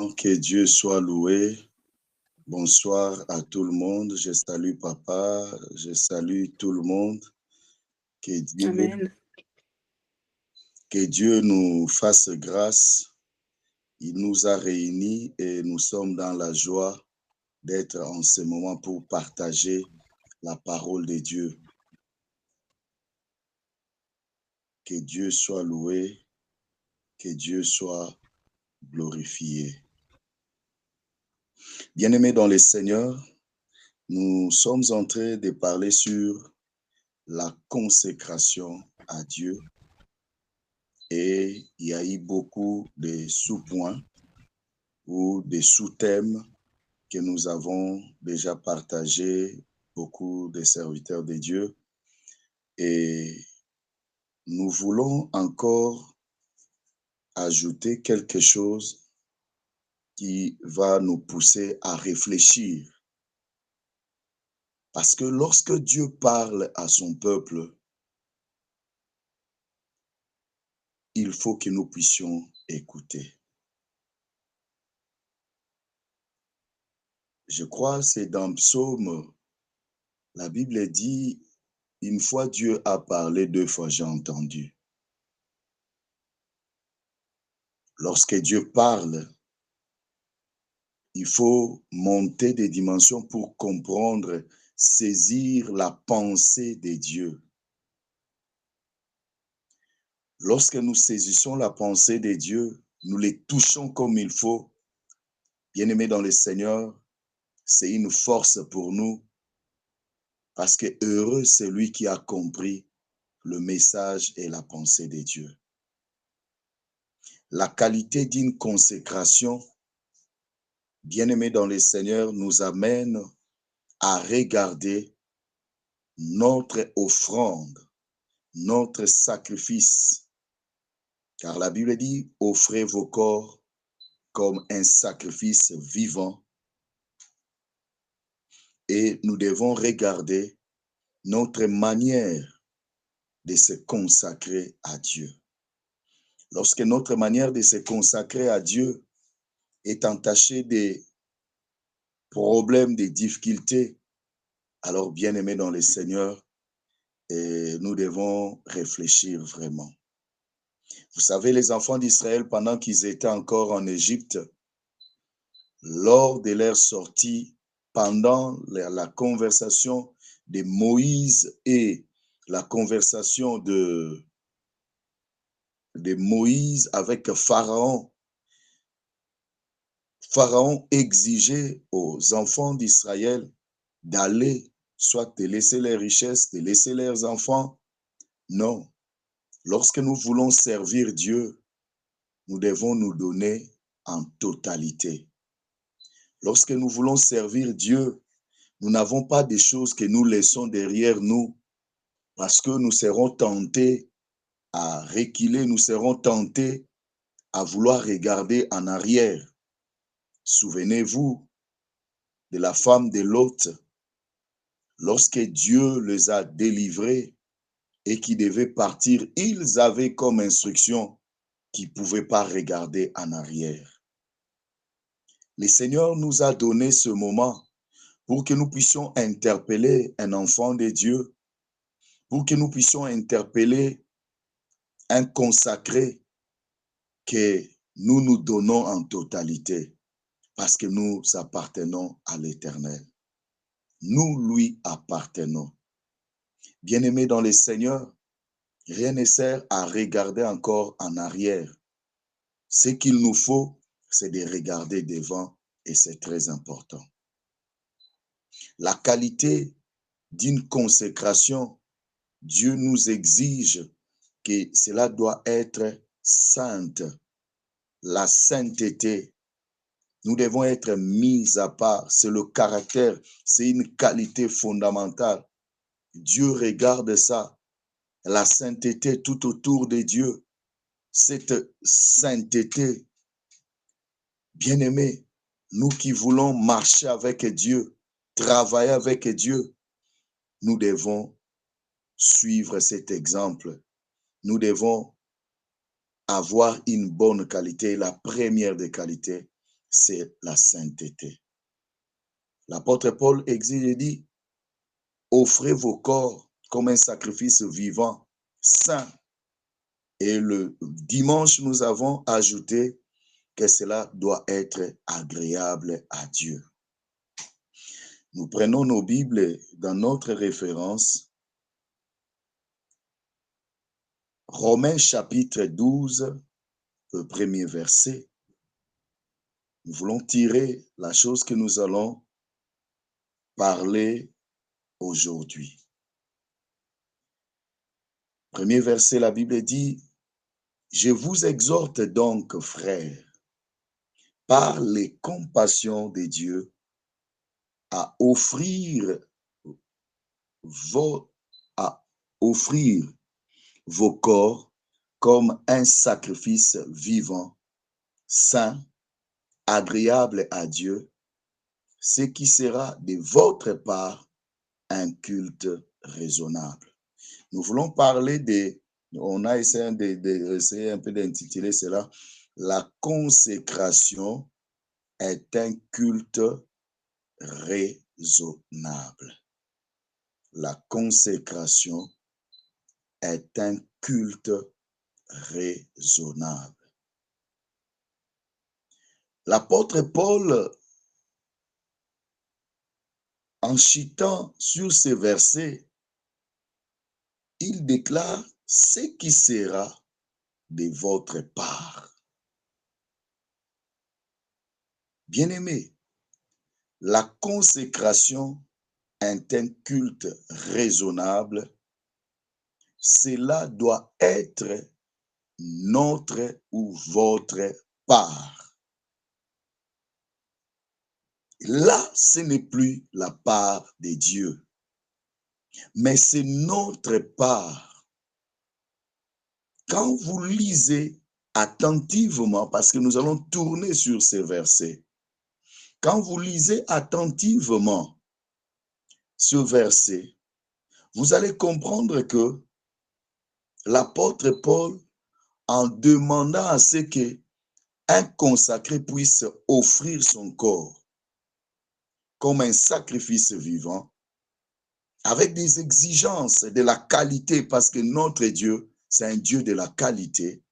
Que Dieu soit loué. Bonsoir à tout le monde. Je salue papa, je salue tout le monde. Amen. Que Dieu nous fasse grâce. Il nous a réunis et nous sommes dans la joie d'être en ce moment pour partager la parole de Dieu. Que Dieu soit loué, que Dieu soit glorifié. Bien-aimés dans le Seigneur, nous sommes en train de parler sur la consécration à Dieu. Et il y a eu beaucoup de sous-points ou de sous-thèmes que nous avons déjà partagés, beaucoup de serviteurs de Dieu. Et nous voulons encore ajouter quelque chose qui va nous pousser à réfléchir. Parce que lorsque Dieu parle à son peuple, il faut que nous puissions écouter. Je crois que c'est dans Psaume, la Bible dit, une fois Dieu a parlé, deux fois j'ai entendu. Lorsque Dieu parle, il faut monter des dimensions pour comprendre, saisir la pensée de Dieu. Lorsque nous saisissons la pensée de Dieu, nous les touchons comme il faut. Bien-aimés dans le Seigneur, c'est une force pour nous parce que heureux c'est lui qui a compris le message et la pensée de Dieu. La qualité d'une consécration, bien-aimés dans le Seigneur, nous amène à regarder notre offrande, notre sacrifice. Car la Bible dit, offrez vos corps comme un sacrifice vivant. Et nous devons regarder notre manière de se consacrer à Dieu. Lorsque notre manière de se consacrer à Dieu est entachée des problèmes, des difficultés, alors bien-aimés dans le Seigneur, nous devons réfléchir vraiment. Vous savez, les enfants d'Israël, pendant qu'ils étaient encore en Égypte, lors de leur sortie, pendant la conversation de Moïse et la conversation de Moïse avec Pharaon, Pharaon exigeait aux enfants d'Israël d'aller, soit de laisser les richesses, de laisser leurs enfants. Non. Lorsque nous voulons servir Dieu, nous devons nous donner en totalité. Lorsque nous voulons servir Dieu, nous n'avons pas des choses que nous laissons derrière nous parce que nous serons tentés à reculer, nous serons tentés à vouloir regarder en arrière. Souvenez-vous de la femme de Lot, lorsque Dieu les a délivrés et qui devaient partir, ils avaient comme instruction qu'ils ne pouvaient pas regarder en arrière. Le Seigneur nous a donné ce moment pour que nous puissions interpeller un enfant de Dieu, pour que nous puissions interpeller un consacré que nous nous donnons en totalité parce que nous appartenons à l'Éternel. Nous lui appartenons. Bien-aimés dans le Seigneur, rien ne sert à regarder encore en arrière. Ce qu'il nous faut, c'est de regarder devant et c'est très important. La qualité d'une consécration, Dieu nous exige que cela doit être sainte. La sainteté, nous devons être mis à part. C'est le caractère, c'est une qualité fondamentale. Dieu regarde ça. La sainteté tout autour de Dieu. Cette sainteté, bien-aimés, nous qui voulons marcher avec Dieu, travailler avec Dieu, nous devons suivre cet exemple. Nous devons avoir une bonne qualité. La première des qualités, c'est la sainteté. L'apôtre Paul exige et dit, offrez vos corps comme un sacrifice vivant, saint. Et le dimanche, nous avons ajouté que cela doit être agréable à Dieu. Nous prenons nos Bibles dans notre référence. Romains chapitre 12, le premier verset. Nous voulons tirer la chose que nous allons parler aujourd'hui. Premier verset, la Bible dit, « Je vous exhorte donc, frères, par les compassions de Dieu, à offrir vos corps comme un sacrifice vivant, saint, agréable à Dieu, ce qui sera de votre part un culte raisonnable. » Nous voulons parler on a essayé d'essayer un peu d'intituler cela, la consécration est un culte raisonnable. La consécration est un culte raisonnable. L'apôtre Paul, en citant sur ces versets, il déclare ce qui sera de votre part. Bien-aimés, la consécration est un culte raisonnable. Cela doit être notre ou votre part. Là, ce n'est plus la part de Dieu, mais c'est notre part. Quand vous lisez attentivement, parce que nous allons tourner sur ces versets, quand vous lisez attentivement ce verset, vous allez comprendre que l'apôtre Paul, en demandant à ce qu'un consacré puisse offrir son corps comme un sacrifice vivant, avec des exigences de la qualité, parce que notre Dieu, c'est un Dieu de la qualité,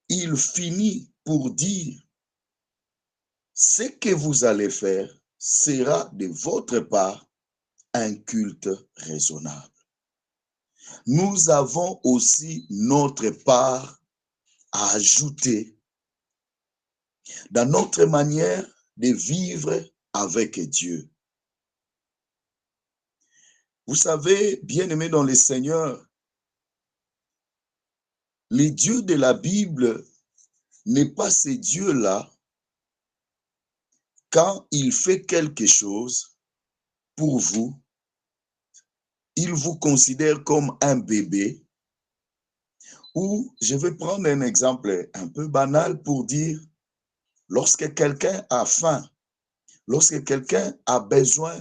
il finit pour dire, ce que vous allez faire sera de votre part un culte raisonnable. Nous avons aussi notre part à ajouter dans notre manière de vivre avec Dieu. Vous savez, bien-aimés dans le Seigneur, les dieux de la Bible n'est pas ces dieux-là. Quand il fait quelque chose pour vous, il vous considère comme un bébé. Ou je vais prendre un exemple un peu banal pour dire, lorsque quelqu'un a faim, lorsque quelqu'un a besoin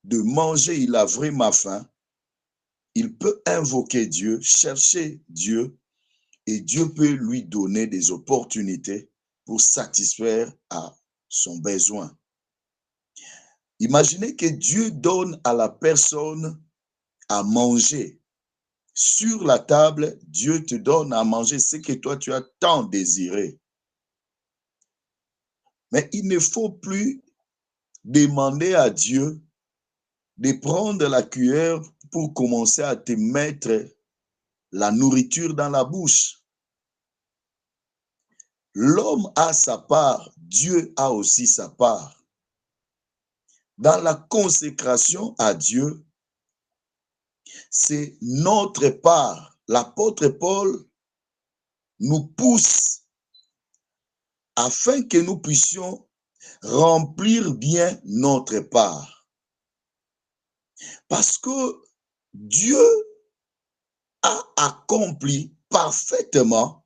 de manger, il a vraiment faim, il peut invoquer Dieu, chercher Dieu, et Dieu peut lui donner des opportunités pour satisfaire à son besoin. Imaginez que Dieu donne à la personne à manger. Sur la table, Dieu te donne à manger ce que toi tu as tant désiré. Mais il ne faut plus demander à Dieu de prendre la cuillère pour commencer à te mettre la nourriture dans la bouche. L'homme a sa part, Dieu a aussi sa part. Dans la consécration à Dieu, c'est notre part. L'apôtre Paul nous pousse afin que nous puissions remplir bien notre part. Parce que Dieu a accompli parfaitement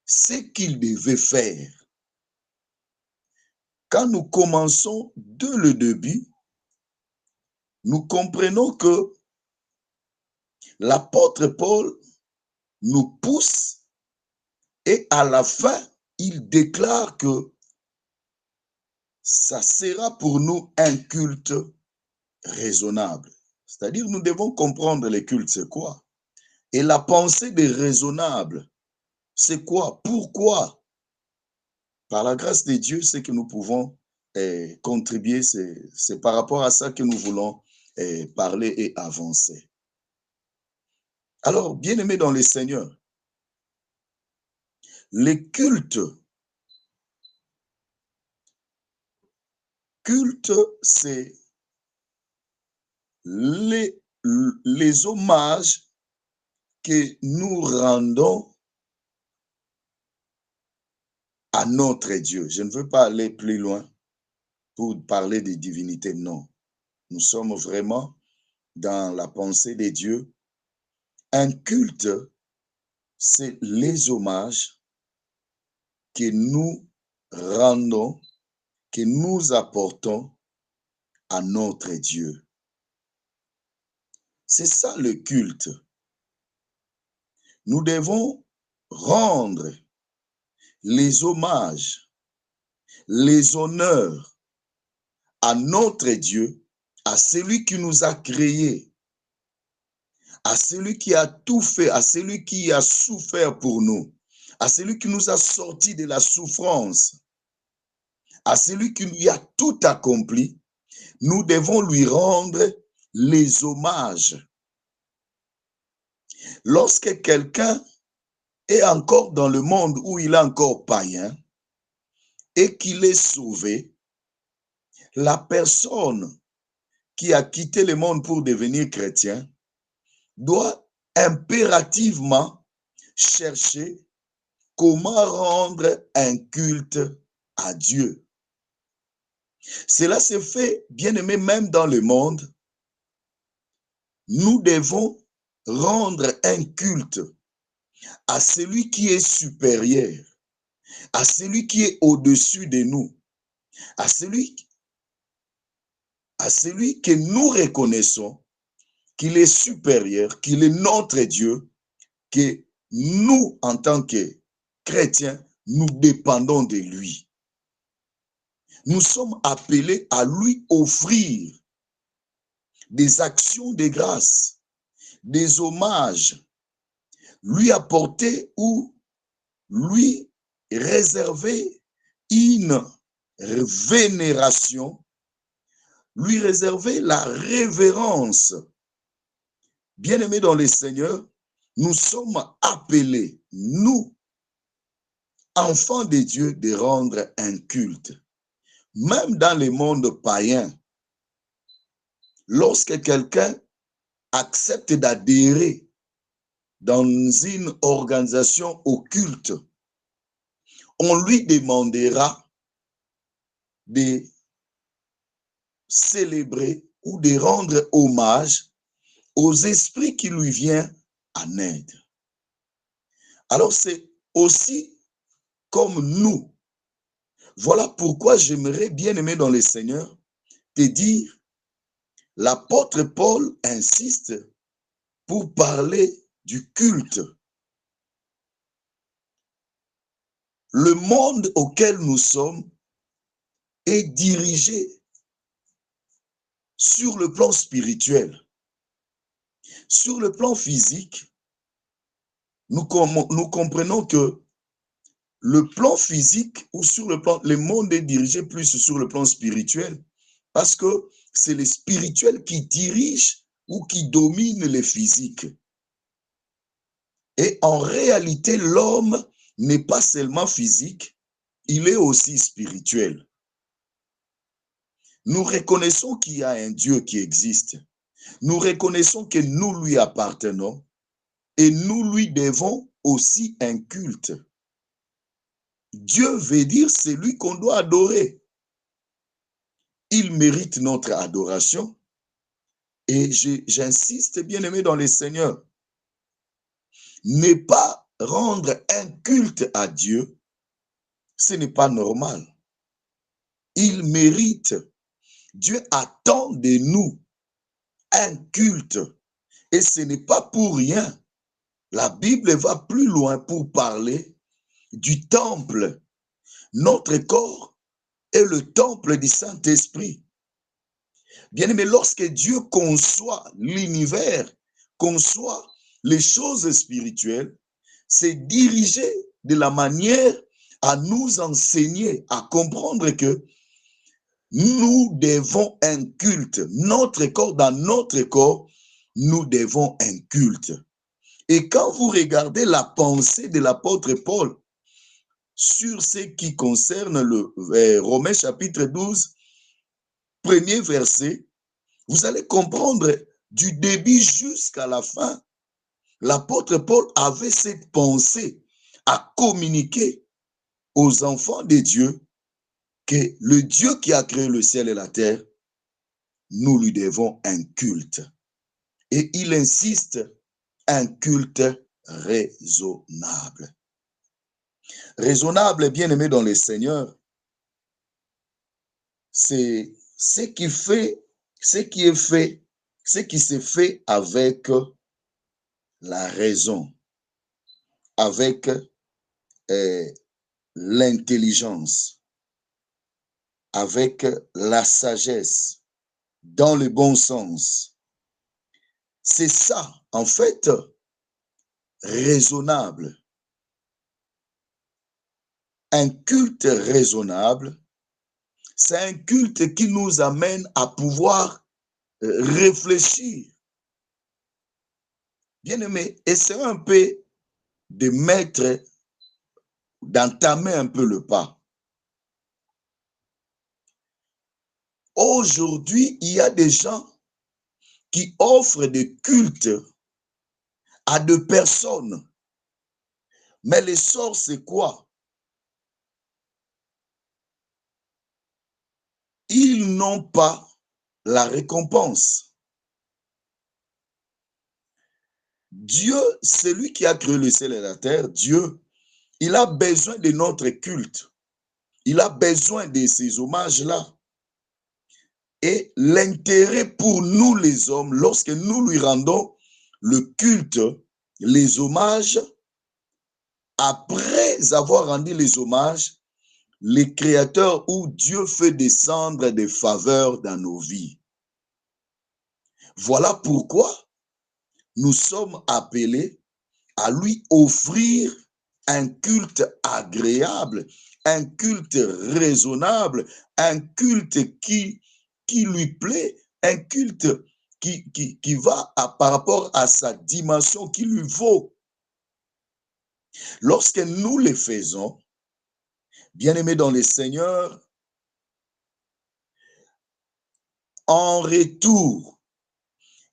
ce qu'il devait faire. Quand nous commençons dès le début, nous comprenons que l'apôtre Paul nous pousse et à la fin, il déclare que ça sera pour nous un culte raisonnable. C'est-à-dire, nous devons comprendre les cultes, c'est quoi? Et la pensée des raisonnables, c'est quoi? Pourquoi? Par la grâce de Dieu, ce que nous pouvons contribuer, c'est par rapport à ça que nous voulons parler et avancer. Alors, bien-aimés dans le Seigneur, les cultes, c'est les hommages que nous rendons à notre Dieu. Je ne veux pas aller plus loin pour parler de divinité, non. Nous sommes vraiment dans la pensée des dieux. Un culte, c'est les hommages que nous rendons, que nous apportons à notre Dieu. C'est ça le culte. Nous devons rendre les hommages, les honneurs à notre Dieu, à celui qui nous a créés, à celui qui a tout fait, à celui qui a souffert pour nous, à celui qui nous a sortis de la souffrance, à celui qui lui a tout accompli. Nous devons lui rendre les hommages. Lorsque quelqu'un est encore dans le monde où il est encore païen et qu'il est sauvé, la personne qui a quitté le monde pour devenir chrétien doit impérativement chercher comment rendre un culte à Dieu. Cela se fait, bien aimé, même dans le monde. Nous devons rendre un culte à celui qui est supérieur, à celui qui est au-dessus de nous, à celui que nous reconnaissons qu'il est supérieur, qu'il est notre Dieu, que nous, en tant que chrétiens, nous dépendons de lui. Nous sommes appelés à lui offrir des actions de grâce, des hommages, lui apporter ou lui réserver une vénération, lui réserver la révérence. Bien-aimés dans le Seigneur, nous sommes appelés, nous, enfants de Dieu, de rendre un culte. Même dans le monde païen, lorsque quelqu'un accepte d'adhérer dans une organisation occulte, on lui demandera de célébrer ou de rendre hommage aux esprits qui lui viennent en aide. Alors c'est aussi comme nous. Voilà pourquoi j'aimerais, bien aimer dans le Seigneur, te dire, l'apôtre Paul insiste pour parler du culte. Le monde auquel nous sommes est dirigé sur le plan spirituel. Sur le plan physique, nous comprenons que le plan physique ou sur le plan, le monde est dirigé plus sur le plan spirituel parce que c'est le spirituel qui dirige ou qui domine le physique. Et en réalité, l'homme n'est pas seulement physique, il est aussi spirituel. Nous reconnaissons qu'il y a un Dieu qui existe. Nous reconnaissons que nous lui appartenons et nous lui devons aussi un culte. Dieu veut dire celui qu'on doit adorer. Il mérite notre adoration et j'insiste, bien aimé dans le Seigneur, ne pas rendre un culte à Dieu, ce n'est pas normal. Il mérite. Dieu attend de nous un culte. Et ce n'est pas pour rien. La Bible va plus loin pour parler du temple Notre corps est le temple du Saint-Esprit. Bien-aimé, lorsque Dieu conçoit l'univers, conçoit les choses spirituelles, c'est dirigé de la manière à nous enseigner, à comprendre que nous devons un culte. Notre corps, dans notre corps, nous devons un culte. Et quand vous regardez la pensée de l'apôtre Paul sur ce qui concerne le Romains chapitre 12, premier verset, vous allez comprendre du début jusqu'à la fin, l'apôtre Paul avait cette pensée à communiquer aux enfants de Dieu que le Dieu qui a créé le ciel et la terre, nous lui devons un culte. Et il insiste, un culte raisonnable. Raisonnable, bien-aimé dans le Seigneur, c'est ce qui se fait avec la raison, avec l'intelligence, avec la sagesse, dans le bon sens. C'est ça, en fait, raisonnable. Un culte raisonnable, c'est un culte qui nous amène à pouvoir réfléchir. Bien-aimé, essayons un peu de d'entamer un peu le pas. Aujourd'hui, il y a des gens qui offrent des cultes à des personnes. Mais le sort, c'est quoi? Ils n'ont pas la récompense. Dieu, celui qui a créé le ciel et la terre, Dieu, il a besoin de notre culte. Il a besoin de ces hommages-là. Et l'intérêt pour nous les hommes, lorsque nous lui rendons le culte, les hommages, après avoir rendu les hommages, les créateurs ou Dieu fait descendre des faveurs dans nos vies. Voilà pourquoi nous sommes appelés à lui offrir un culte agréable, un culte raisonnable, un culte qui lui plaît, un culte qui va par rapport à sa dimension, qui lui vaut. Lorsque nous le faisons, bien-aimés dans le Seigneur, en retour,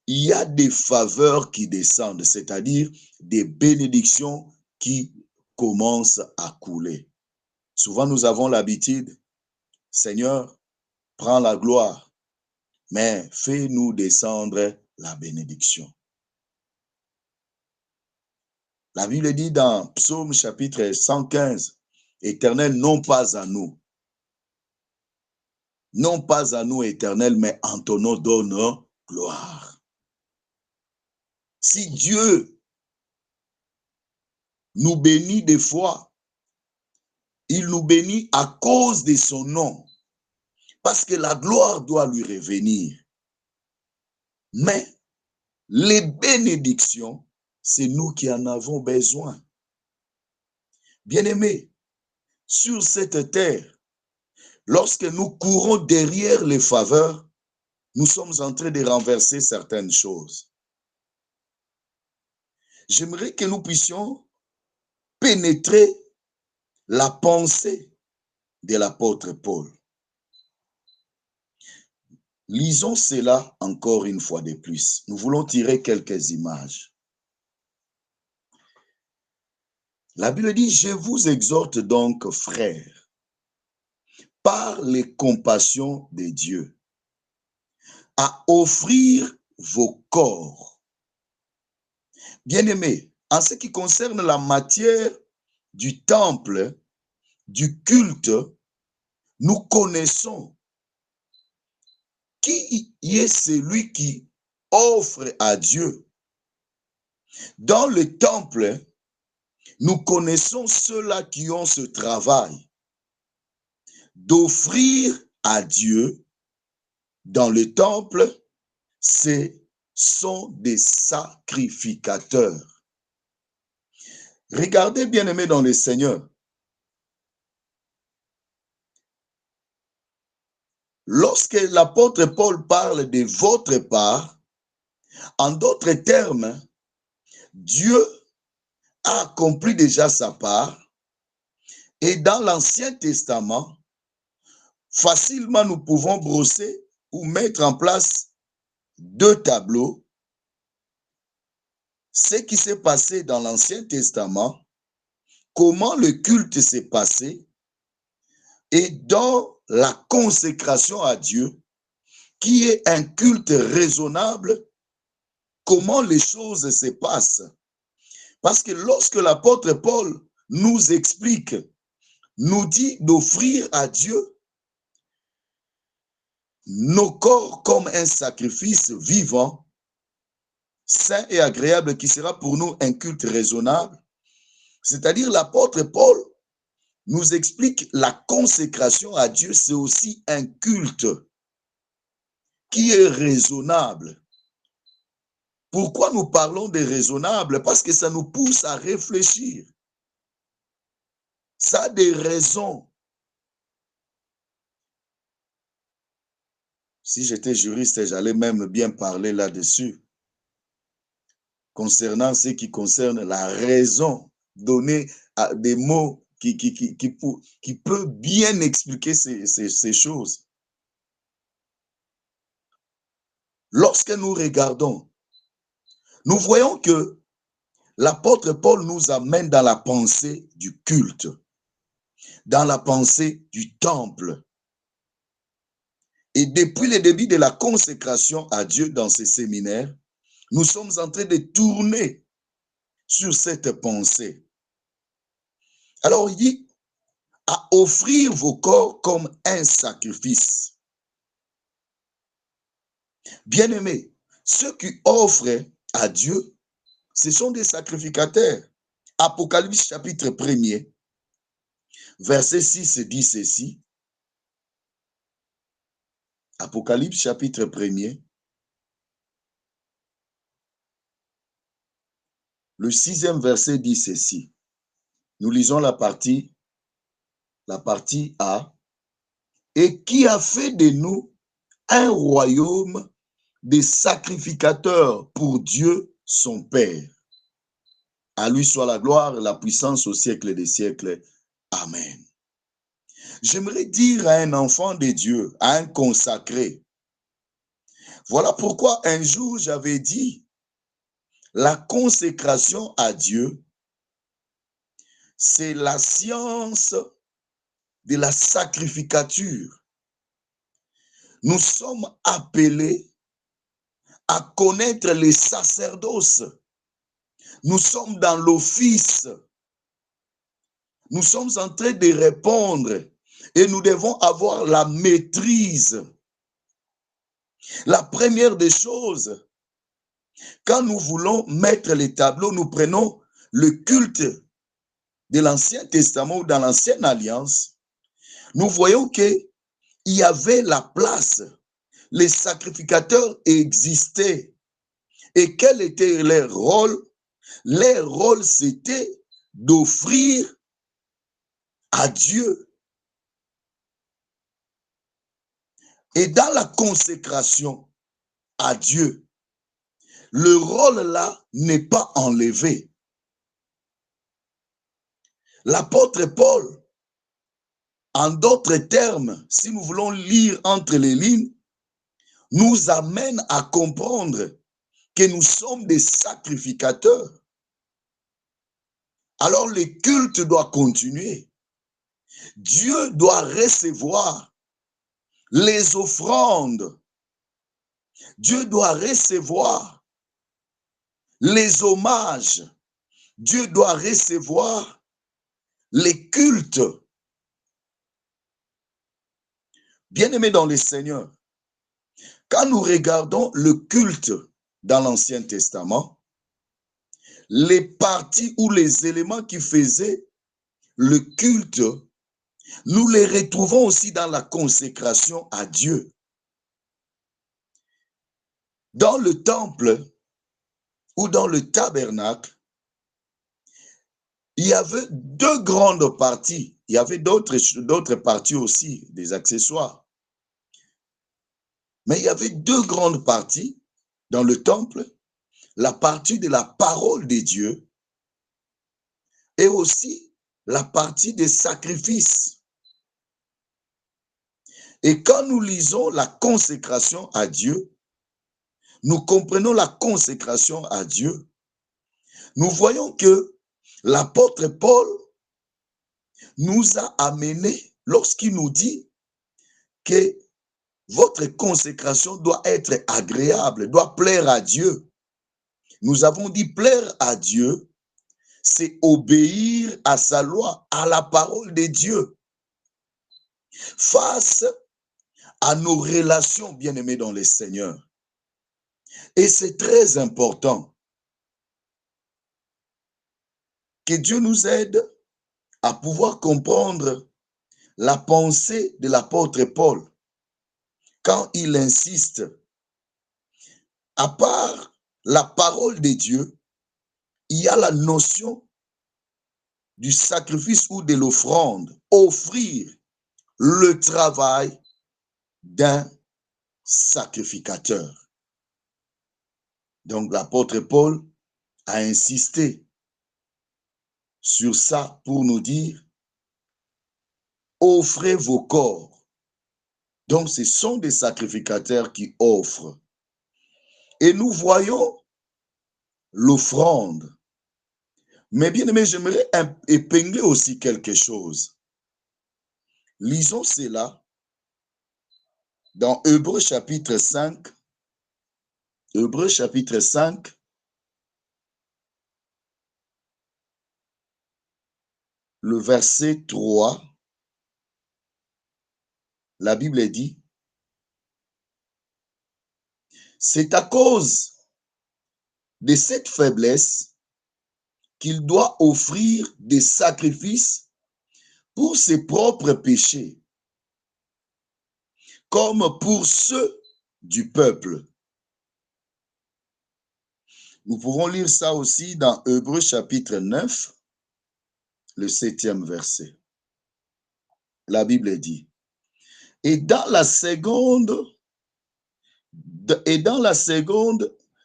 il y a des faveurs qui descendent, c'est-à-dire des bénédictions qui commencent à couler. Souvent, nous avons l'habitude, Seigneur, prends la gloire, mais fais-nous descendre la bénédiction. La Bible dit dans Psaume chapitre 115, Éternel, non pas à nous. Non pas à nous, Éternel, mais en ton nom donne gloire. Si Dieu nous bénit des fois, il nous bénit à cause de son nom, parce que la gloire doit lui revenir. Mais les bénédictions, c'est nous qui en avons besoin. Bien-aimés, sur cette terre, lorsque nous courons derrière les faveurs, nous sommes en train de renverser certaines choses. J'aimerais que nous puissions pénétrer la pensée de l'apôtre Paul. Lisons cela encore une fois de plus. Nous voulons tirer quelques images. La Bible dit, je vous exhorte donc, frères, par les compassions de Dieu, à offrir vos corps. Bien-aimés, en ce qui concerne la matière du temple, du culte, nous connaissons qui est celui qui offre à Dieu. Dans le temple, nous connaissons ceux-là qui ont ce travail. d'offrir à Dieu dans le temple, sont des sacrificateurs. Regardez, bien-aimés dans le Seigneur, lorsque l'apôtre Paul parle de votre part, en d'autres termes, Dieu a accompli déjà sa part, et dans l'Ancien Testament, facilement nous pouvons brosser ou mettre en place deux tableaux. Ce qui s'est passé dans l'Ancien Testament, comment le culte s'est passé, et dans la consécration à Dieu, qui est un culte raisonnable, comment les choses se passent. Parce que lorsque l'apôtre Paul nous explique, nous dit d'offrir à Dieu nos corps comme un sacrifice vivant, saint et agréable, qui sera pour nous un culte raisonnable, c'est-à-dire l'apôtre Paul nous explique la consécration à Dieu, c'est aussi un culte qui est raisonnable. Pourquoi nous parlons de raisonnable? Parce que ça nous pousse à réfléchir. Ça a des raisons. Si j'étais juriste, j'allais même bien parler là-dessus. Concernant ce qui concerne la raison, donner à des mots qui peut bien expliquer ces choses. Lorsque nous regardons, nous voyons que l'apôtre Paul nous amène dans la pensée du culte, dans la pensée du temple. Et depuis le début de la consécration à Dieu dans ces séminaires, nous sommes en train de tourner sur cette pensée. Alors il dit, à offrir vos corps comme un sacrifice. Bien-aimés, ceux qui offrent à Dieu, ce sont des sacrificateurs. Apocalypse chapitre 1er, verset 6 dit ceci. Apocalypse chapitre 1er, le 6e verset dit ceci. Nous lisons la partie A. Et qui a fait de nous un royaume des sacrificateurs pour Dieu son Père. À lui soit la gloire et la puissance au siècle des siècles. Amen. J'aimerais dire à un enfant de Dieu, à un consacré, voilà pourquoi un jour j'avais dit, la consécration à Dieu, c'est la science de la sacrificature. Nous sommes appelés à connaître les sacerdoces. Nous sommes dans l'office. Nous sommes en train de répondre et nous devons avoir la maîtrise. La première des choses, quand nous voulons mettre les tableaux, nous prenons le culte de l'Ancien Testament ou dans l'Ancienne Alliance, nous voyons qu'il y avait la place. Les sacrificateurs existaient. Et quel était leur rôle? Leur rôle, c'était d'offrir à Dieu. Et dans la consécration à Dieu, le rôle là n'est pas enlevé. L'apôtre Paul, en d'autres termes, si nous voulons lire entre les lignes, nous amène à comprendre que nous sommes des sacrificateurs. Alors le culte doit continuer. Dieu doit recevoir les offrandes. Dieu doit recevoir les hommages. Dieu doit recevoir les cultes. Bien-aimés dans le Seigneur, quand nous regardons le culte dans l'Ancien Testament, les parties ou les éléments qui faisaient le culte Nous les retrouvons aussi dans la consécration à Dieu. Dans le temple ou dans le tabernacle, il y avait deux grandes parties. Il y avait d'autres parties aussi, des accessoires. Mais il y avait deux grandes parties dans le temple, la partie de la parole de Dieu et aussi la partie des sacrifices. Et quand nous lisons la consécration à Dieu, nous comprenons la consécration à Dieu, nous voyons que l'apôtre Paul nous a amené lorsqu'il nous dit que votre consécration doit être agréable, doit plaire à Dieu. Nous avons dit plaire à Dieu, c'est obéir à sa loi, à la parole de Dieu. Face à nos relations bien-aimées dans le Seigneur. Et c'est très important que Dieu nous aide à pouvoir comprendre la pensée de l'apôtre Paul quand il insiste, à part la parole de Dieu, il y a la notion du sacrifice ou de l'offrande, offrir le travail d'un sacrificateur. Donc l'apôtre Paul a insisté sur ça pour nous dire, offrez vos corps. Donc ce sont des sacrificateurs qui offrent. Et nous voyons l'offrande. Mais bien aimé, j'aimerais épingler aussi quelque chose. Lisons cela dans Hébreux chapitre 5. Hébreux chapitre 5. Le verset 3. La Bible dit, c'est à cause de cette faiblesse qu'il doit offrir des sacrifices pour ses propres péchés, comme pour ceux du peuple. Nous pouvons lire ça aussi dans Hébreux chapitre 9, le 7e verset. La Bible dit, et dans la seconde,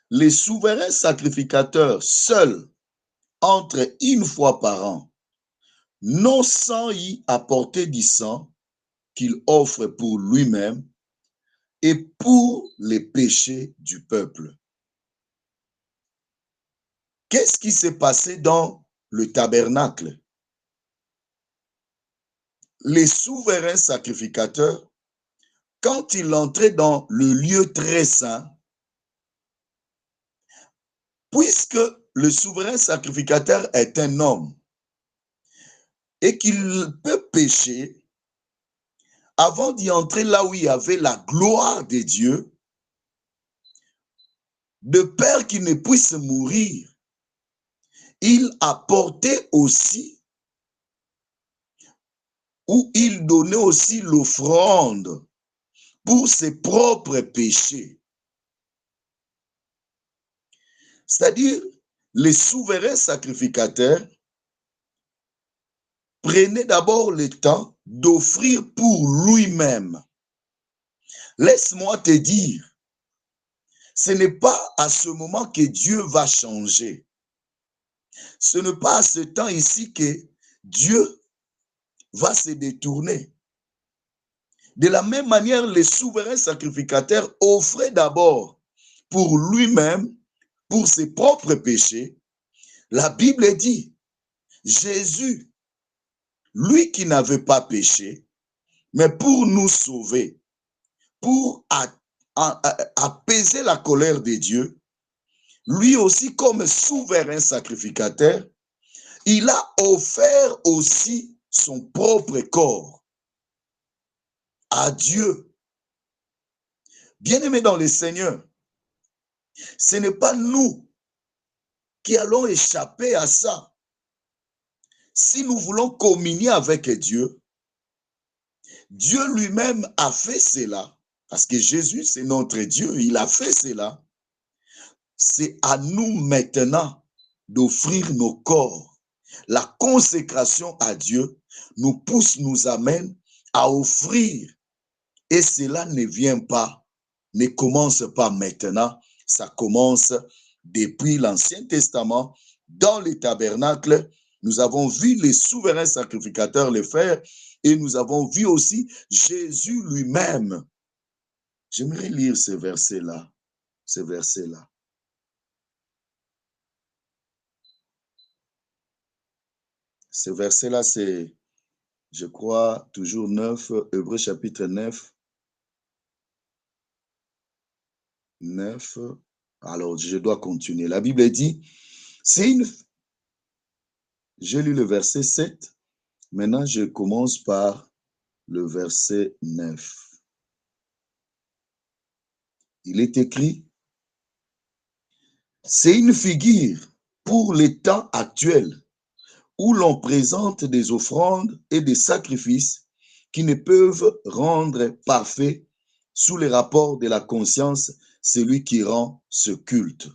les souverains sacrificateurs seuls entrent une fois par an, non sans y apporter du sang qu'il offre pour lui-même et pour les péchés du peuple. Qu'est-ce qui s'est passé dans le tabernacle? Les souverains sacrificateurs, quand ils entraient dans le lieu très saint, puisque le souverain sacrificateur est un homme et qu'il peut pécher, avant d'y entrer là où il y avait la gloire de Dieu, de peur qu'il ne puisse mourir, il apportait aussi, ou il donnait aussi l'offrande pour ses propres péchés. C'est-à-dire, les souverains sacrificateurs prenaient d'abord le temps d'offrir pour lui-même. Laisse-moi te dire, ce n'est pas à ce moment que Dieu va changer. Ce n'est pas à ce temps ici que Dieu va se détourner. De la même manière, les souverains sacrificateurs offraient d'abord pour lui-même, pour ses propres péchés. La Bible dit, Jésus, lui qui n'avait pas péché, mais pour nous sauver, pour apaiser la colère de Dieu, lui aussi comme souverain sacrificateur, il a offert aussi son propre corps à Dieu. Bien-aimés dans le Seigneur, ce n'est pas nous qui allons échapper à ça. Si nous voulons communier avec Dieu, Dieu lui-même a fait cela, parce que Jésus, c'est notre Dieu, il a fait cela. C'est à nous maintenant d'offrir nos corps. La consécration à Dieu nous pousse, nous amène à offrir. Et cela ne vient pas, ne commence pas maintenant, ça commence depuis l'Ancien Testament. Dans les tabernacles, nous avons vu les souverains sacrificateurs le faire et nous avons vu aussi Jésus lui-même. J'aimerais lire ce verset-là, ce verset-là. Ce verset-là, c'est, je crois, toujours 9, Hébreux chapitre 9. 9. Alors, je dois continuer. La Bible dit, c'est une... J'ai lu le verset 7. Maintenant, je commence par le verset 9. Il est écrit, c'est une figure pour les temps actuels où l'on présente des offrandes et des sacrifices qui ne peuvent rendre parfait sous les rapports de la conscience celui qui rend ce culte.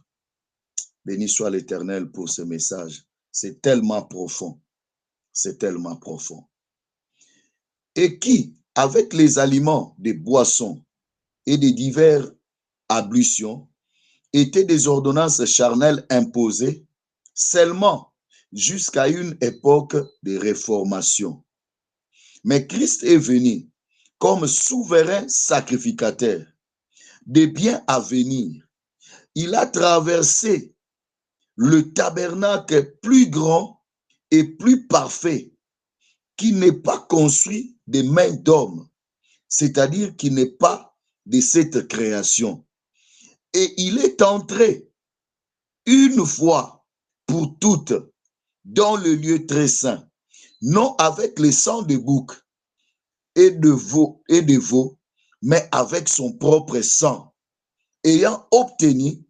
Béni soit l'Éternel pour ce message. C'est tellement profond. C'est tellement profond. Et qui, avec les aliments, des boissons et des divers ablutions, étaient des ordonnances charnelles imposées seulement jusqu'à une époque de réformation. Mais Christ est venu comme souverain sacrificateur des biens à venir. Il a traversé le tabernacle plus grand et plus parfait qui n'est pas construit des mains d'hommes, c'est-à-dire qui n'est pas de cette création. Et il est entré une fois pour toutes dans le lieu très saint, non avec le sang de bouc et de veau, mais avec son propre sang, ayant obtenu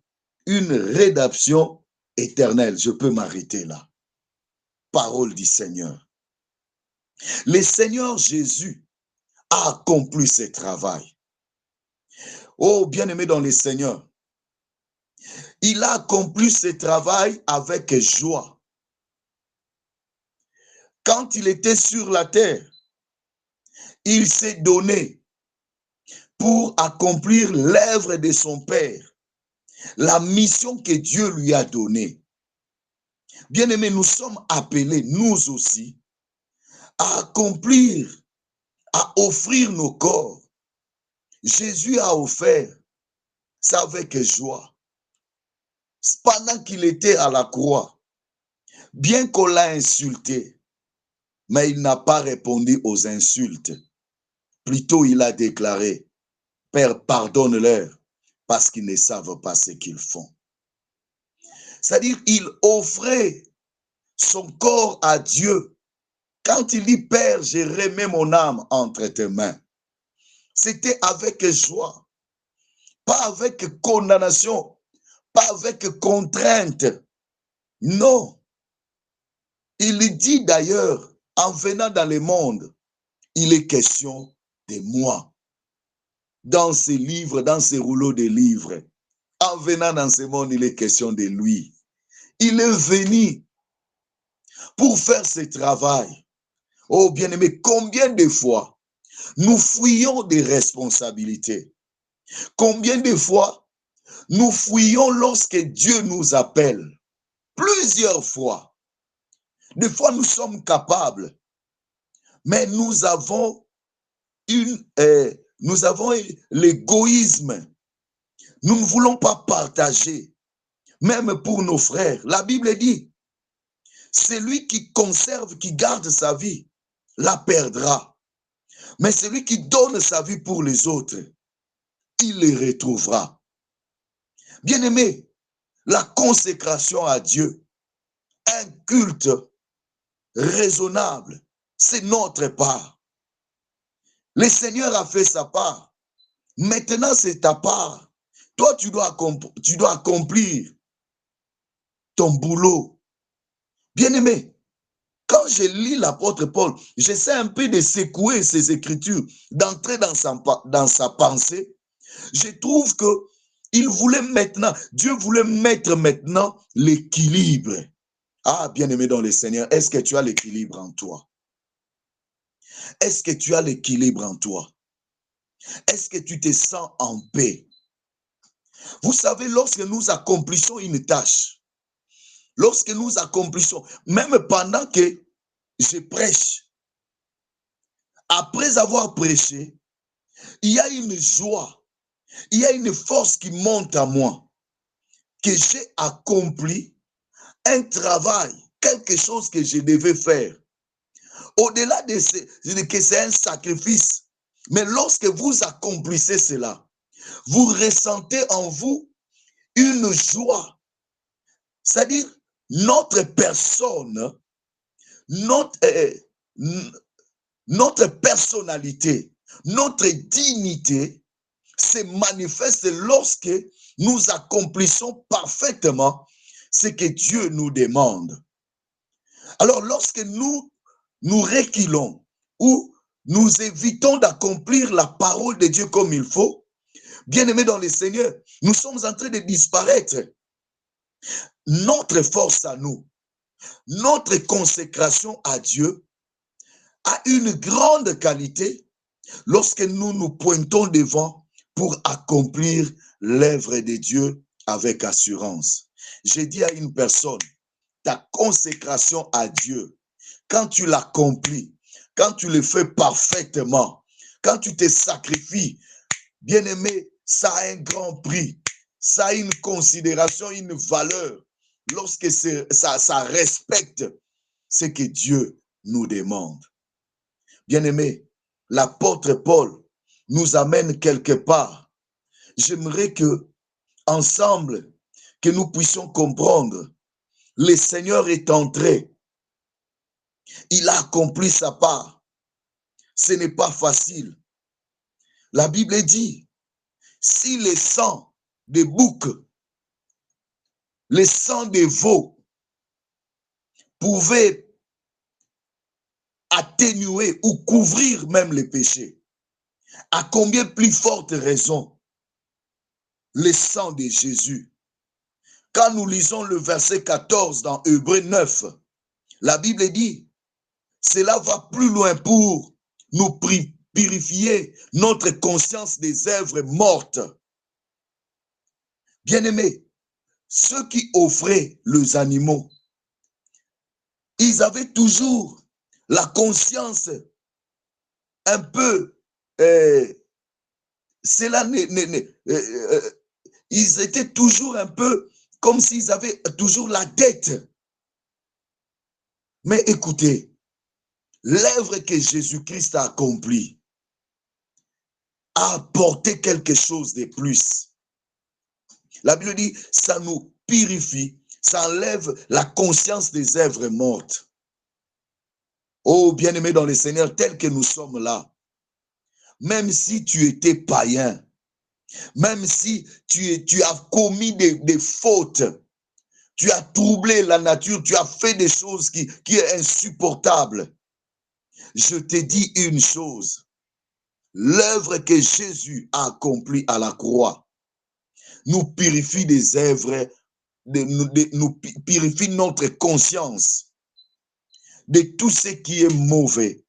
une rédemption éternelle. Je peux m'arrêter là. Parole du Seigneur. Le Seigneur Jésus a accompli ce travail. Oh, bien-aimé dans le Seigneur, il a accompli ce travail avec joie. Quand il était sur la terre, il s'est donné pour accomplir l'œuvre de son Père, la mission que Dieu lui a donnée. Bien-aimés, nous sommes appelés, nous aussi, à accomplir, à offrir nos corps. Jésus a offert ça avec joie. Pendant qu'il était à la croix, bien qu'on l'a insulté, mais il n'a pas répondu aux insultes. Plutôt, il a déclaré, « Père, pardonne-leur, parce qu'ils ne savent pas ce qu'ils font. » C'est-à-dire, il offrait son corps à Dieu. Quand il dit, « Père, je remets mon âme entre tes mains », c'était avec joie, pas avec condamnation, pas avec contrainte. Non. Il dit d'ailleurs, en venant dans le monde, il est question de moi. Dans ces livres, dans ces rouleaux de livres, en venant dans ce monde, il est question de lui. Il est venu pour faire ce travail. Oh bien-aimé, combien de fois nous fuyons des responsabilités? Combien de fois nous fuyons lorsque Dieu nous appelle? Plusieurs fois. Des fois, nous sommes capables, mais nous avons l'égoïsme. Nous ne voulons pas partager, même pour nos frères. La Bible dit, celui qui conserve, qui garde sa vie, la perdra. Mais celui qui donne sa vie pour les autres, il les retrouvera. Bien-aimé, la consécration à Dieu, un culte raisonnable, c'est notre part. Le Seigneur a fait sa part. Maintenant, c'est ta part. Toi, tu dois accomplir ton boulot. Bien-aimé, quand je lis l'apôtre Paul, j'essaie un peu de secouer ses écritures, d'entrer dans sa pensée. Je trouve que Dieu voulait mettre maintenant l'équilibre. Ah, bien-aimé dans le Seigneur, est-ce que tu as l'équilibre en toi? Est-ce que tu as l'équilibre en toi? Est-ce que tu te sens en paix? Vous savez, lorsque nous accomplissons une tâche, lorsque nous accomplissons, même pendant que je prêche, après avoir prêché, il y a une joie, il y a une force qui monte à moi, que j'ai accompli un travail, quelque chose que je devais faire. Au-delà de que c'est un sacrifice, mais lorsque vous accomplissez cela, vous ressentez en vous une joie. C'est-à-dire, notre personne, notre personnalité, notre dignité se manifeste lorsque nous accomplissons parfaitement ce que Dieu nous demande. Alors, lorsque nous reculons ou nous évitons d'accomplir la parole de Dieu comme il faut, bien-aimés dans le Seigneur, nous sommes en train de disparaître. Notre force à nous, notre consécration à Dieu a une grande qualité lorsque nous nous pointons devant pour accomplir l'œuvre de Dieu avec assurance. J'ai dit à une personne, ta consécration à Dieu, quand tu l'accomplis, quand tu le fais parfaitement, quand tu te sacrifies, bien-aimé, ça a un grand prix, ça a une considération, une valeur, lorsque ça respecte ce que Dieu nous demande. Bien-aimé, l'apôtre Paul nous amène quelque part. J'aimerais que, ensemble, que nous puissions comprendre, le Seigneur est entré. Il a accompli sa part. Ce n'est pas facile. La Bible dit, si le sang des boucs, le sang des veaux pouvait atténuer ou couvrir même les péchés, à combien plus forte raison le sang de Jésus. Quand nous lisons le verset 14 dans Hébreux 9, la Bible dit, cela va plus loin pour nous purifier notre conscience des œuvres mortes. Bien-aimés, ceux qui offraient les animaux, ils avaient toujours la conscience un peu, ils étaient toujours un peu comme s'ils avaient toujours la dette. Mais écoutez, l'œuvre que Jésus-Christ a accomplie a apporté quelque chose de plus. La Bible dit, ça nous purifie, ça enlève la conscience des œuvres mortes. Oh, bien-aimés dans le Seigneur, tel que nous sommes là, même si tu étais païen, même si tu as commis des fautes, tu as troublé la nature, tu as fait des choses qui est insupportable. Je te dis une chose, l'œuvre que Jésus a accomplie à la croix nous purifie des œuvres, nous purifie notre conscience de tout ce qui est mauvais,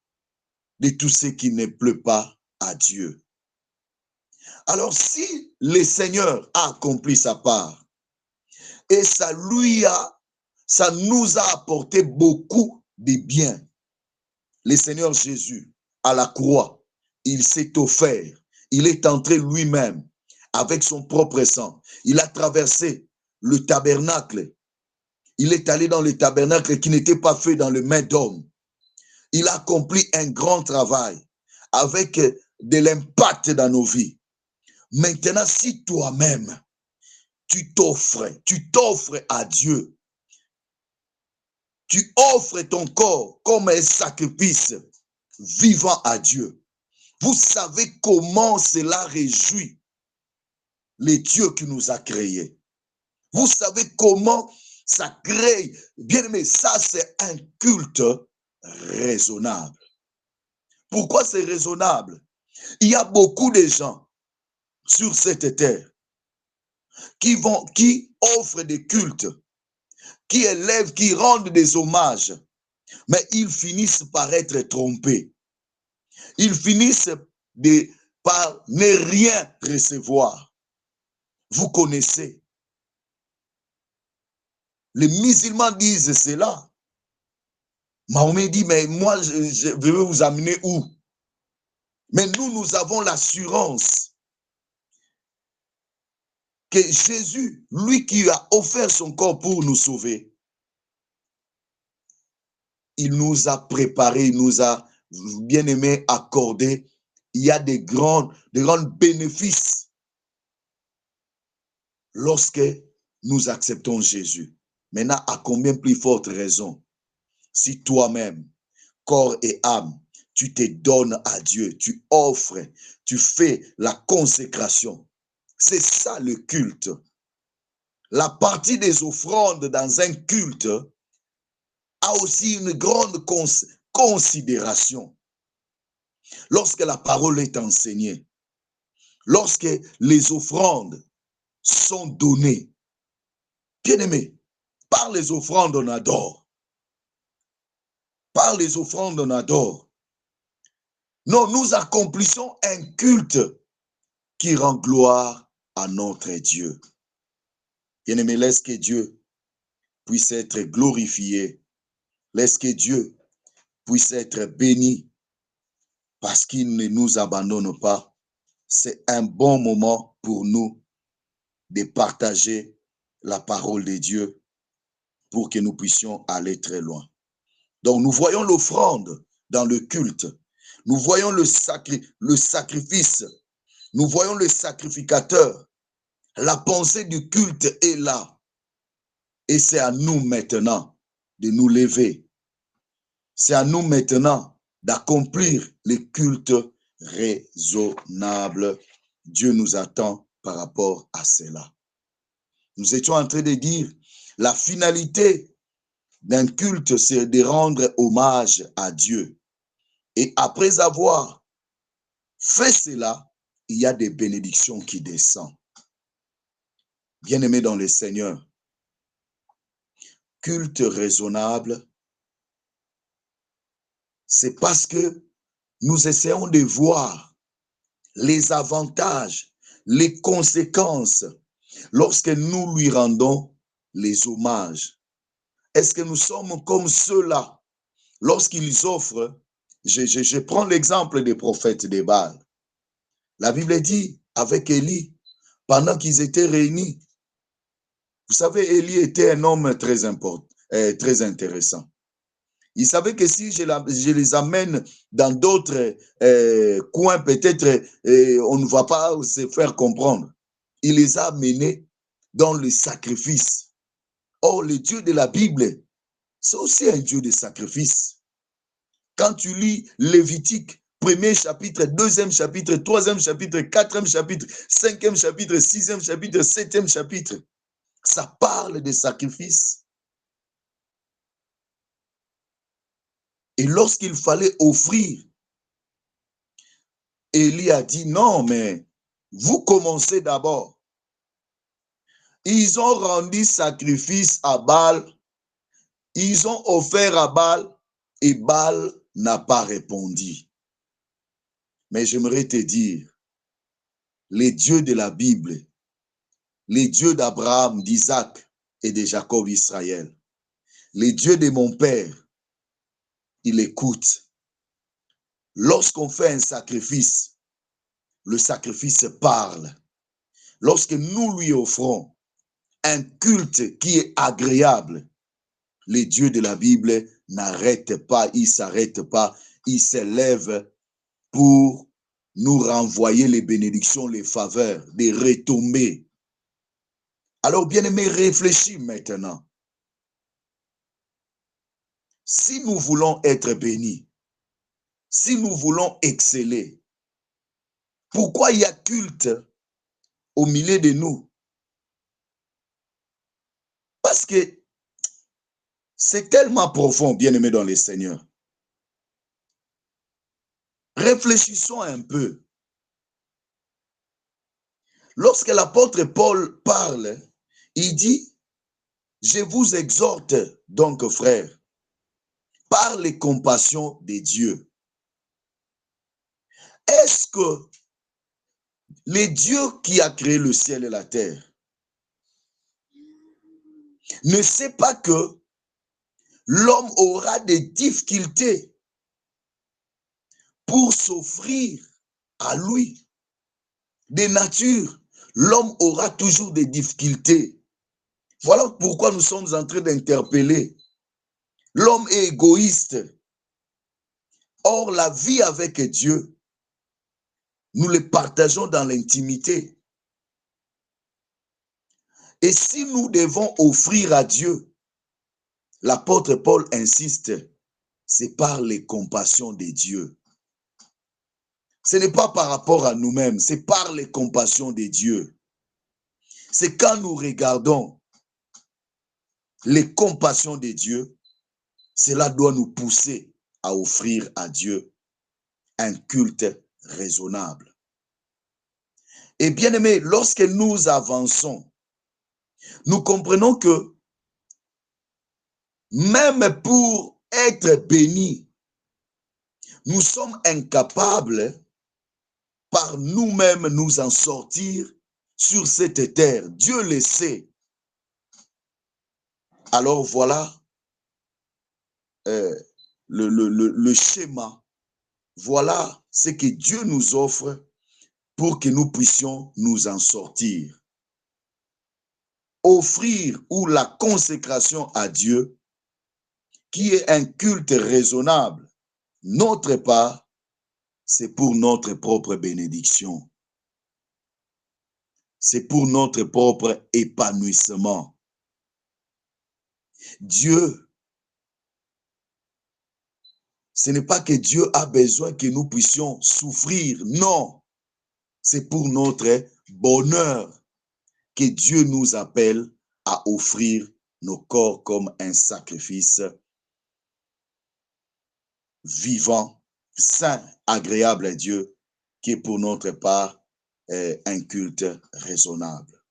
de tout ce qui ne plaît pas à Dieu. Alors si le Seigneur a accompli sa part et ça nous a apporté beaucoup de bien, le Seigneur Jésus à la croix, il s'est offert, il est entré lui-même avec son propre sang. Il a traversé le tabernacle. Il est allé dans le tabernacle qui n'était pas fait dans les mains d'homme. Il a accompli un grand travail avec de l'impact dans nos vies. Maintenant, si toi-même, tu t'offres à Dieu, tu offres ton corps comme un sacrifice vivant à Dieu, vous savez comment cela réjouit les dieux qui nous a créés. Vous savez comment ça crée. Bien aimé, ça c'est un culte raisonnable. Pourquoi c'est raisonnable? Il y a beaucoup de gens sur cette terre qui offrent des cultes, qui élèvent, qui rendent des hommages, mais ils finissent par être trompés. Ils finissent par ne rien recevoir. Vous connaissez. Les musulmans disent cela. Mahomet dit, mais moi, je vais vous amener où? Mais nous avons l'assurance que Jésus, lui qui a offert son corps pour nous sauver, il nous a préparé, il nous a bien aimé accordé. Il y a des grands bénéfices lorsque nous acceptons Jésus. Maintenant, à combien plus forte raison, si toi-même, corps et âme, tu te donnes à Dieu, tu offres, tu fais la consécration. C'est ça le culte. La partie des offrandes dans un culte a aussi une grande considération. Lorsque la parole est enseignée, lorsque les offrandes sont données, bien aimé, par les offrandes on adore. Par les offrandes on adore. Non, nous accomplissons un culte qui rend gloire à notre Dieu. Bien-aimé, laisse que Dieu puisse être glorifié. Laisse que Dieu puisse être béni parce qu'il ne nous abandonne pas. C'est un bon moment pour nous de partager la parole de Dieu pour que nous puissions aller très loin. Donc, nous voyons l'offrande dans le culte. Nous voyons le sacrifice. Nous voyons le sacrificateur. La pensée du culte est là. Et c'est à nous maintenant de nous lever. C'est à nous maintenant d'accomplir le culte raisonnable. Dieu nous attend par rapport à cela. Nous étions en train de dire, la finalité d'un culte, c'est de rendre hommage à Dieu. Et après avoir fait cela, il y a des bénédictions qui descendent. Bien-aimés dans le Seigneur, culte raisonnable, c'est parce que nous essayons de voir les avantages, les conséquences lorsque nous lui rendons les hommages. Est-ce que nous sommes comme ceux-là lorsqu'ils offrent? Je prends l'exemple des prophètes de Baal. La Bible dit avec Élie, pendant qu'ils étaient réunis, vous savez, Élie était un homme très important, très intéressant. Il savait que si je les amène dans d'autres coins, peut-être on ne va pas se faire comprendre. Il les a amenés dans le sacrifice. Or, le Dieu de la Bible, c'est aussi un Dieu de sacrifice. Quand tu lis Lévitique, premier chapitre, deuxième chapitre, troisième chapitre, quatrième chapitre, cinquième chapitre, sixième chapitre, septième chapitre, ça parle de sacrifice. Et lorsqu'il fallait offrir, Élie a dit non, mais vous commencez d'abord. Ils ont rendu sacrifice à Baal, ils ont offert à Baal et Baal n'a pas répondu. Mais j'aimerais te dire, les dieux de la Bible, les dieux d'Abraham, d'Isaac et de Jacob Israël, les dieux de mon père, il écoute. Lorsqu'on fait un sacrifice, le sacrifice parle. Lorsque nous lui offrons un culte qui est agréable, les dieux de la Bible n'arrêtent pas, ils ne s'arrêtent pas, ils s'élèvent pour nous renvoyer les bénédictions, les faveurs, des retombées. Alors, bien-aimés, réfléchis maintenant. Si nous voulons être bénis, si nous voulons exceller, pourquoi il y a culte au milieu de nous? Parce que c'est tellement profond, bien-aimé dans le Seigneur. Réfléchissons un peu. Lorsque l'apôtre Paul parle, il dit, je vous exhorte donc, frères, par les compassions de Dieu. Est-ce que le Dieu qui a créé le ciel et la terre ne sait pas que l'homme aura des difficultés pour s'offrir à lui? De nature, l'homme aura toujours des difficultés. Voilà pourquoi nous sommes en train d'interpeller. L'homme est égoïste. Or, la vie avec Dieu, nous le partageons dans l'intimité. Et si nous devons offrir à Dieu, l'apôtre Paul insiste, c'est par les compassions de Dieu. Ce n'est pas par rapport à nous-mêmes, c'est par les compassions de Dieu. C'est quand nous regardons les compassions de Dieu, cela doit nous pousser à offrir à Dieu un culte raisonnable. Et bien aimé, lorsque nous avançons, nous comprenons que même pour être bénis, nous sommes incapables par nous-mêmes nous en sortir sur cette terre. Dieu le sait. Alors voilà le schéma. Voilà ce que Dieu nous offre pour que nous puissions nous en sortir. Offrir ou la consécration à Dieu, qui est un culte raisonnable, notre part, c'est pour notre propre bénédiction. C'est pour notre propre épanouissement. Dieu, ce n'est pas que Dieu a besoin que nous puissions souffrir. Non, c'est pour notre bonheur que Dieu nous appelle à offrir nos corps comme un sacrifice vivant, saint, agréable à Dieu, qui est pour notre part un culte raisonnable.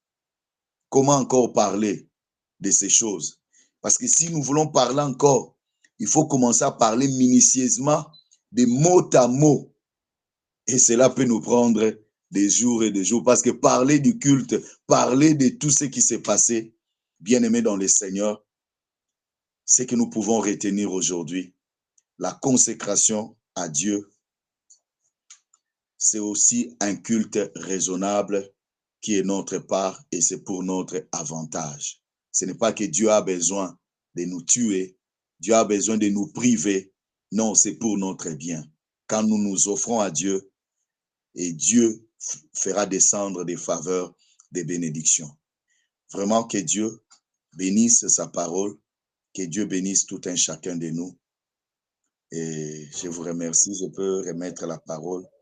Comment encore parler de ces choses? Parce que si nous voulons parler encore, il faut commencer à parler minutieusement de mot à mot. Et cela peut nous prendre des jours et des jours. Parce que parler du culte, parler de tout ce qui s'est passé, bien aimé dans le Seigneur, c'est que nous pouvons retenir aujourd'hui. La consécration à Dieu, c'est aussi un culte raisonnable qui est notre part et c'est pour notre avantage. Ce n'est pas que Dieu a besoin de nous tuer, Dieu a besoin de nous priver. Non, c'est pour notre bien. Quand nous nous offrons à Dieu, et Dieu fera descendre des faveurs, des bénédictions. Vraiment que Dieu bénisse sa parole, que Dieu bénisse tout un chacun de nous. Et je vous remercie, je peux remettre la parole